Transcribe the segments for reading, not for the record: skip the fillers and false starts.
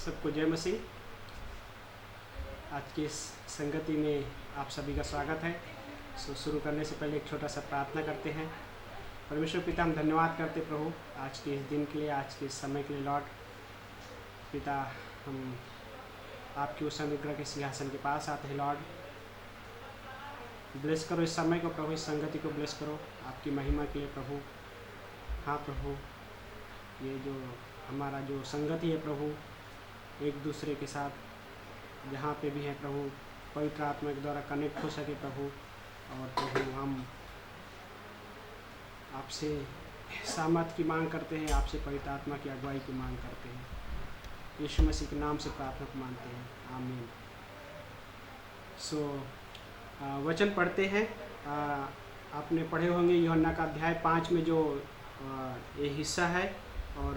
सबको जय मसीह। आज की इस संगति में आप सभी का स्वागत है। शुरू करने से पहले एक छोटा सा प्रार्थना करते हैं। परमेश्वर पिता, हम धन्यवाद करते प्रभु आज के इस दिन के लिए, आज के इस समय के लिए। लॉर्ड पिता, हम आपके उस अनुग्रह के सिंहासन के पास आते हैं। लॉर्ड ब्लेस करो इस समय को प्रभु, इस संगति को ब्लेस करो आपकी महिमा के लिए प्रभु। हाँ प्रभु, ये जो हमारा जो संगति है प्रभु, एक दूसरे के साथ जहाँ पे भी है प्रभु, पवित्र आत्मा के द्वारा कनेक्ट हो सके प्रभु। और प्रभु हम आपसे सामर्थ की मांग करते हैं, आपसे पवित्र आत्मा की अगुवाई की मांग करते हैं। यीशु मसीह के नाम से प्रार्थना को मानते हैं, आमीन। वचन पढ़ते हैं। आपने पढ़े होंगे यूहन्ना का अध्याय 5 में जो ये हिस्सा है, और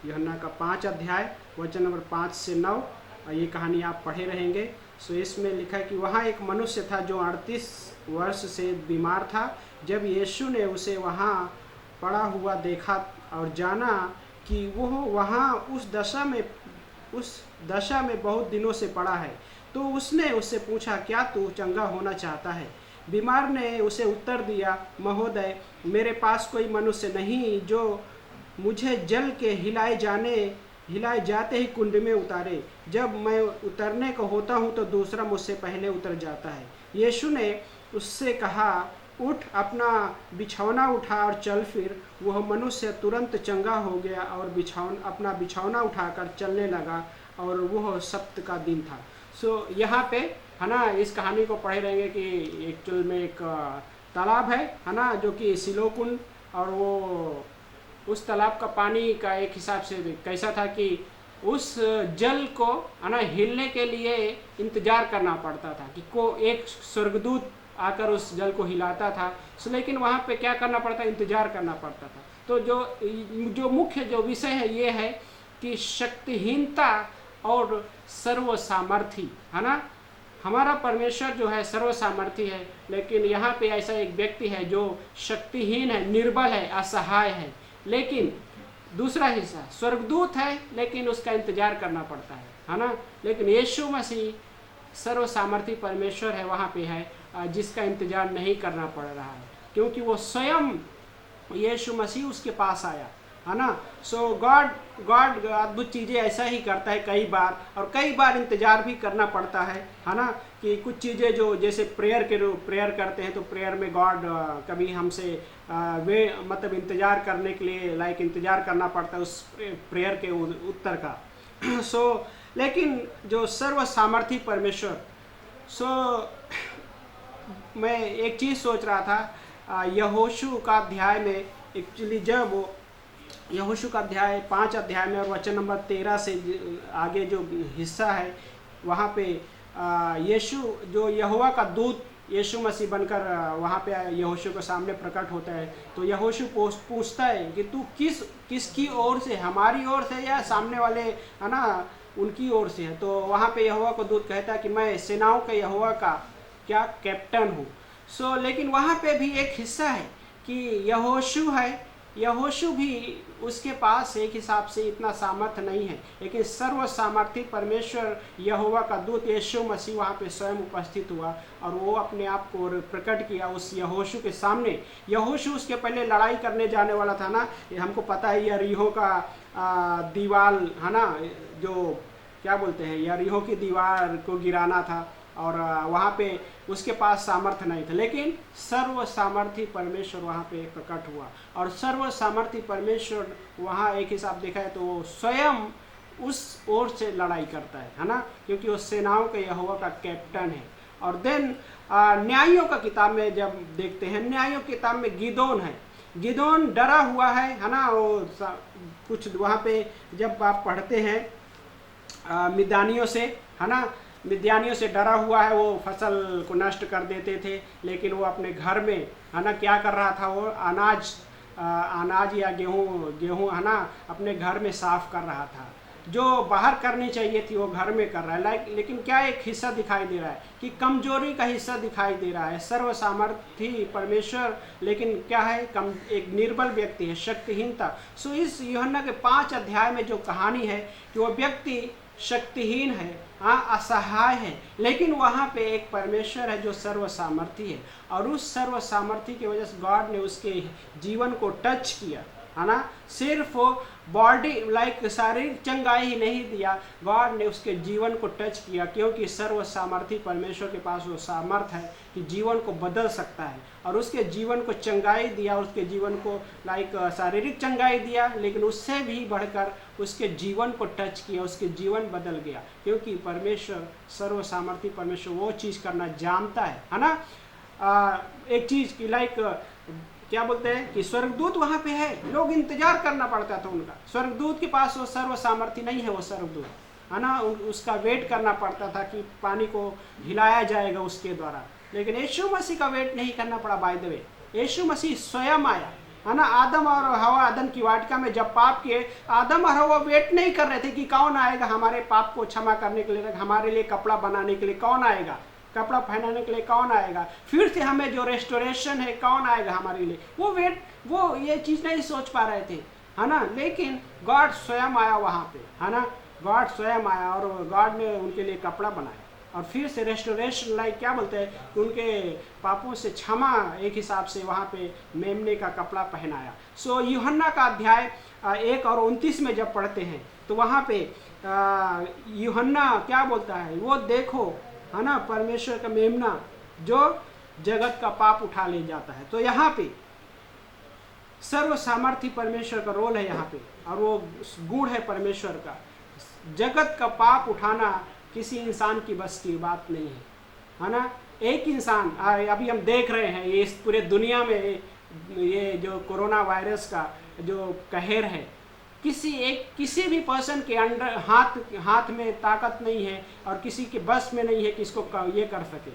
यूहन्ना का 5 अध्याय वचन नंबर 5 से 9 ये कहानी आप पढ़े रहेंगे। इसमें लिखा है कि वहाँ एक मनुष्य था जो 38 वर्ष से बीमार था। जब यीशु ने उसे वहाँ पड़ा हुआ देखा और जाना कि वो वहाँ उस दशा में बहुत दिनों से पड़ा है, तो उसने उससे पूछा, क्या तू चंगा होना चाहता है? बीमार ने उसे उत्तर दिया, महोदय, मेरे पास कोई मनुष्य नहीं जो मुझे जल के हिलाए जाते ही कुंड में उतारे। जब मैं उतरने को होता हूँ तो दूसरा मुझसे पहले उतर जाता है। यीशु ने उससे कहा, उठ, अपना बिछौना उठा और चल फिर। वह मनुष्य तुरंत चंगा हो गया और अपना बिछौना उठाकर चलने लगा, और वह सप्त का दिन था। यहाँ पे है ना, इस कहानी को पढ़े रहेंगे कि एक्चुअल में एक तालाब है ना, जो कि सिलो कुंड, और वो उस तालाब का पानी का एक हिसाब से कैसा था कि उस जल को है ना हिलने के लिए इंतजार करना पड़ता था कि एक स्वर्गदूत आकर उस जल को हिलाता था। लेकिन वहाँ पे क्या करना पड़ता, इंतजार करना पड़ता था। तो जो मुख्य जो विषय है ये है कि शक्तिहीनता और सर्वसामर्थी है ना। हमारा परमेश्वर जो है सर्वसामर्थी है, लेकिन यहाँ पे ऐसा एक व्यक्ति है जो शक्तिहीन है, निर्बल है, असहाय है। लेकिन दूसरा हिस्सा स्वर्गदूत है, लेकिन उसका इंतजार करना पड़ता है ना। लेकिन यीशु मसीह सर्वसामर्थी परमेश्वर है, वहाँ पे है जिसका इंतजार नहीं करना पड़ रहा है, क्योंकि वो स्वयं यीशु मसीह उसके पास आया है ना। गॉड अद्भुत चीज़ें ऐसा ही करता है कई बार, और कई बार इंतजार भी करना पड़ता है ना। कि कुछ चीज़ें जो जैसे प्रेयर करते हैं, तो प्रेयर में गॉड कभी हमसे मतलब इंतजार करने के लिए इंतजार करना पड़ता है उस प्रेयर के उत्तर का। लेकिन जो सर्व सामर्थी परमेश्वर, मैं एक चीज़ सोच रहा था, यहोशू का अध्याय में एक्चुअली जब यहोशू का अध्याय 5 अध्याय में और वचन नंबर 13 से आगे जो हिस्सा है, वहाँ पे यीशु जो यहोवा का दूत यीशु मसीह बनकर वहाँ पे यहोशू के सामने प्रकट होता है। तो यहोशू पूछता है कि तू किसकी ओर से, हमारी ओर से या सामने वाले है ना उनकी ओर से है? तो वहाँ पे यहोवा को दूत कहता है कि मैं सेनाओं के यहोवा का क्या कैप्टन हूँ। लेकिन वहाँ पे भी एक हिस्सा है कि यहोशू है, यहोशू भी उसके पास एक हिसाब से इतना सामर्थ्य नहीं है, लेकिन सर्व सामर्थी परमेश्वर यहोवा का दूत यीशु मसीह वहाँ पे स्वयं उपस्थित हुआ, और वो अपने आप को प्रकट किया उस यहोशू के सामने। यहोशू उसके पहले लड़ाई करने जाने वाला था ना। हमको पता है यरीहो का दीवार है ना, जो क्या बोलते हैं, यरीहो की दीवार को गिराना था, और वहाँ पे उसके पास सामर्थ्य नहीं था। लेकिन सर्व सामर्थी परमेश्वर वहाँ पे प्रकट हुआ, और सर्व सामर्थी परमेश्वर वहाँ एक हिसाब देखा है तो स्वयं उस ओर से लड़ाई करता है ना, क्योंकि वो सेनाओं के यहोवा का कैप्टन है। और देन न्यायों का किताब में जब देखते हैं, न्यायों की किताब में गिदोन है। गिदोन डरा हुआ है ना। वो कुछ वहाँ पे जब आप पढ़ते हैं मिद्यानियों से है ना, मिद्यानियों से डरा हुआ है, वो फसल को नष्ट कर देते थे, लेकिन वो अपने घर में है ना क्या कर रहा था, वो अनाज या गेहूँ है ना अपने घर में साफ कर रहा था। जो बाहर करनी चाहिए थी वो घर में कर रहा है। लेकिन क्या एक हिस्सा दिखाई दे रहा है कि कमजोरी का हिस्सा दिखाई दे रहा है। सर्व सामर्थी परमेश्वर लेकिन क्या है, कम एक निर्बल व्यक्ति है, शक्तिहीनता। सो इस यूहन्ना के 5 अध्याय में जो कहानी है कि वो व्यक्ति शक्तिहीन है, हाँ, असहाय है, लेकिन वहाँ पे एक परमेश्वर है जो सर्व सामर्थी है। और उस सर्व सामर्थी की वजह से गॉड ने उसके जीवन को टच किया, है ना। सिर्फ बॉडी लाइक शारीरिक चंगाई ही नहीं दिया, गॉड ने उसके जीवन को टच किया, क्योंकि सर्व सामर्थी परमेश्वर के पास वो सामर्थ है कि जीवन को बदल सकता है। और उसके जीवन को चंगाई दिया, उसके जीवन को लाइक शारीरिक चंगाई दिया, लेकिन उससे भी बढ़कर उसके जीवन को टच किया, उसके जीवन बदल गया, क्योंकि परमेश्वर सर्व सामर्थी परमेश्वर वो चीज़ करना जानता है ना। एक चीज़ की लाइक क्या बोलते हैं कि स्वर्गदूत वहाँ पे है, लोग इंतजार करना पड़ता था उनका। स्वर्गदूत के पास वो सर्व सामर्थ्य नहीं है, वो स्वर्गदूत, है ना, उसका वेट करना पड़ता था कि पानी को हिलाया जाएगा उसके द्वारा। लेकिन यीशु मसीह का वेट नहीं करना पड़ा। बाय द वे, यीशु मसीह स्वयं आया, है ना। आदम और हवा अदन की वाटिका में जब पाप किए, आदम और हवा वेट नहीं कर रहे थे कि कौन आएगा हमारे पाप को क्षमा करने के लिए, हमारे लिए कपड़ा बनाने के लिए कौन आएगा, कपड़ा पहनाने के लिए कौन आएगा, फिर से हमें जो रेस्टोरेशन है कौन आएगा हमारे लिए। वो ये चीज़ नहीं सोच पा रहे थे, है ना। लेकिन गॉड स्वयं आया वहाँ पे, है ना। गॉड स्वयं आया और गॉड ने उनके लिए कपड़ा बनाया और फिर से रेस्टोरेशन, लाइक क्या बोलते हैं कि उनके पापों से क्षमा एक हिसाब से वहाँ पे मेमने का कपड़ा पहनाया। सो यूहन्ना का अध्याय 1 और 29 में जब पढ़ते हैं तो वहाँ पे यूहन्ना क्या बोलता है, वो देखो, है ना, परमेश्वर का मेमना जो जगत का पाप उठा ले जाता है। तो यहाँ पे सर्व सामर्थी परमेश्वर का रोल है यहाँ पे, और वो गुण है परमेश्वर का। जगत का पाप उठाना किसी इंसान की बस की बात नहीं है ना। एक इंसान, अभी हम देख रहे हैं ये इस पूरे दुनिया में ये जो कोरोना वायरस का जो कहर है, किसी भी पर्सन के अंडर हाथ में ताकत नहीं है और किसी के बस में नहीं है कि इसको ये कर सके,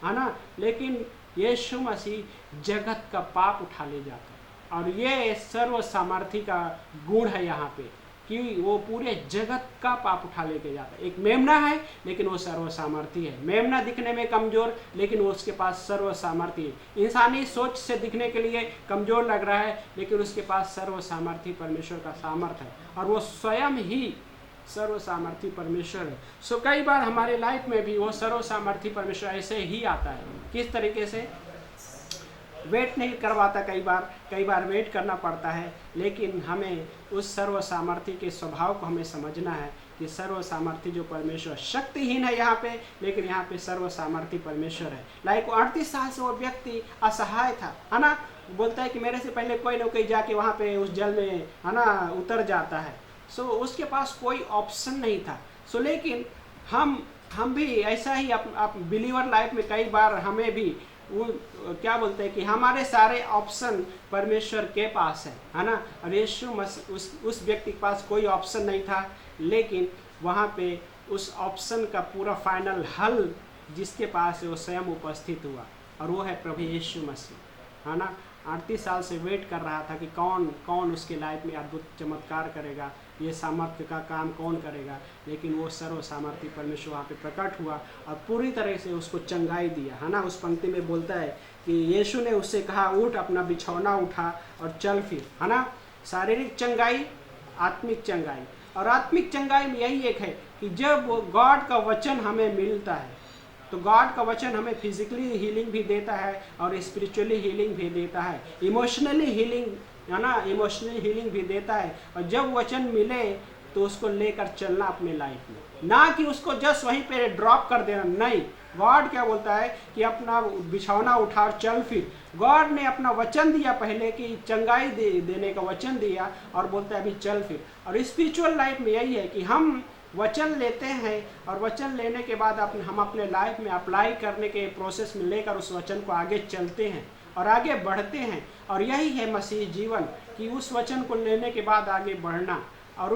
है ना। लेकिन यीशु मसीह जगत का पाप उठा ले जाता है, और ये सर्व सामर्थी का गुण है यहाँ पे कि वो पूरे जगत का पाप उठा लेके जाता है। एक मेमना है लेकिन वो सर्व सामर्थी है। मेमना दिखने में कमजोर, लेकिन वो उसके पास सर्व सामर्थी है। इंसानी सोच से दिखने के लिए कमजोर लग रहा है, लेकिन उसके पास सर्व सामर्थी परमेश्वर का सामर्थ है, और वो स्वयं ही सर्व सामर्थी परमेश्वर है। सो कई बार हमारे लाइफ में भी वो सर्व सामर्थी परमेश्वर ऐसे ही आता है। किस तरीके से? वेट नहीं करवाता, कई बार वेट करना पड़ता है, लेकिन हमें उस सर्व सामर्थी के स्वभाव को हमें समझना है कि सर्व सामर्थी जो परमेश्वर शक्तिहीन है यहाँ पे, लेकिन यहाँ पे सर्व सामर्थी परमेश्वर है। लाइक 38 साल से वो व्यक्ति असहाय था, है ना। बोलता है कि मेरे से पहले कोई ना कोई जाके वहाँ पे उस जल में, है ना, उतर जाता है। सो उसके पास कोई ऑप्शन नहीं था। सो लेकिन हम भी ऐसा ही आप बिलीवर लाइफ में कई बार हमें भी वो क्या बोलते हैं कि हमारे सारे ऑप्शन परमेश्वर के पास है ना। और यीशु मसीह उस व्यक्ति के पास कोई ऑप्शन नहीं था, लेकिन वहाँ पे उस ऑप्शन का पूरा फाइनल हल जिसके पास है वो स्वयं उपस्थित हुआ, और वो है प्रभु यीशु मसीह, है ना। 38 साल से वेट कर रहा था कि कौन उसके लाइफ में अद्भुत चमत्कार करेगा, ये सामर्थ्य का काम कौन करेगा, लेकिन वो सर्व सामर्थ्य परमेश्वर वहाँ पे प्रकट हुआ और पूरी तरह से उसको चंगाई दिया, है ना। उस पंक्ति में बोलता है कि यीशु ने उससे कहा, उठ, अपना बिछौना उठा और चल फिर, है ना। शारीरिक चंगाई, आत्मिक चंगाई, और आत्मिक चंगाई में यही एक है कि जब गॉड का वचन हमें मिलता है तो गॉड का वचन हमें फिजिकली हीलिंग भी देता है और स्पिरिचुअली हीलिंग भी देता है, इमोशनली हीलिंग, है ना, इमोशनली हीलिंग भी देता है। और जब वचन मिले तो उसको लेकर चलना अपने लाइफ में, ना कि उसको जस्ट वहीं पे ड्रॉप कर देना। नहीं, गॉड क्या बोलता है कि अपना बिछौना उठा और चल फिर। गॉड ने अपना वचन दिया पहले कि चंगाई देने का वचन दिया, और बोलता है अभी चल फिर। और स्पिरिचुअल लाइफ में यही है कि हम वचन लेते हैं और वचन लेने के बाद हम अपने लाइफ में अप्लाई करने के प्रोसेस में लेकर उस वचन को आगे चलते हैं और आगे बढ़ते हैं। और यही है मसीह जीवन, कि उस वचन को लेने के बाद आगे बढ़ना। और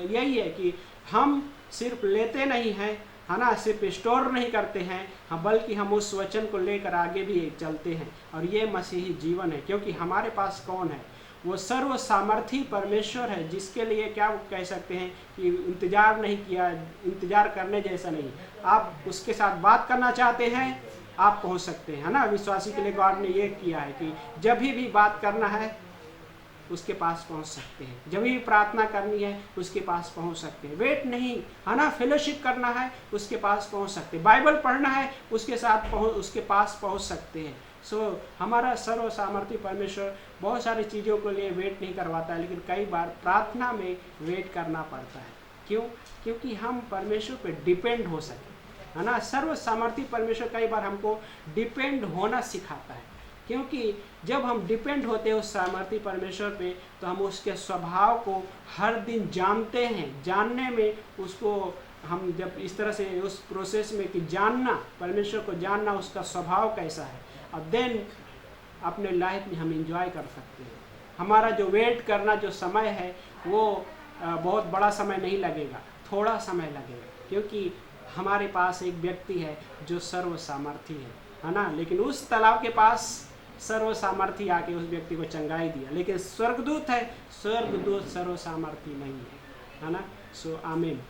यही है कि हम सिर्फ लेते नहीं हैं, है ना, सिर्फ स्टोर नहीं करते हैं, हाँ, बल्कि हम उस वचन को लेकर आगे भी चलते हैं। और ये मसीही जीवन है, क्योंकि हमारे पास कौन है? वो सर्व सामर्थी परमेश्वर है, जिसके लिए क्या कह सकते हैं कि इंतज़ार नहीं किया, इंतज़ार करने जैसा नहीं। आप उसके साथ बात करना चाहते हैं, आप पहुंच सकते हैं, है ना। विश्वासी के लिए गॉड ने ये किया है कि जब भी बात करना है उसके पास पहुंच सकते हैं, जब भी प्रार्थना करनी है उसके पास पहुंच सकते हैं। वेट नहीं, है ना। फेलोशिप करना है उसके पास पहुंच सकते हैं, बाइबल पढ़ना है उसके पास पहुंच सकते हैं। हमारा सर्व सामर्थ्य परमेश्वर बहुत सारी चीज़ों के लिए वेट नहीं करवाता है, लेकिन कई बार प्रार्थना में वेट करना पड़ता है। क्यों? क्योंकि हम परमेश्वर पे डिपेंड हो सके, है ना। सर्व सामर्थ्य परमेश्वर कई बार हमको डिपेंड होना सिखाता है, क्योंकि जब हम डिपेंड होते हैं उस सामर्थ्य परमेश्वर पे, तो हम उसके स्वभाव को हर दिन जानते हैं। जानने में उसको हम जब इस तरह से उस प्रोसेस में कि जानना, परमेश्वर को जानना, उसका स्वभाव कैसा है, और देन अपने लाइफ में हम एंजॉय कर सकते हैं। हमारा जो वेट करना जो समय है वो बहुत बड़ा समय नहीं लगेगा, थोड़ा समय लगेगा, क्योंकि हमारे पास एक व्यक्ति है जो सर्व सामर्थी है ना। लेकिन उस तालाब के पास सर्व सामर्थी आके उस व्यक्ति को चंगाई दिया, लेकिन स्वर्गदूत है, स्वर्गदूत सर्व सामर्थी नहीं है, है ना। आमीन।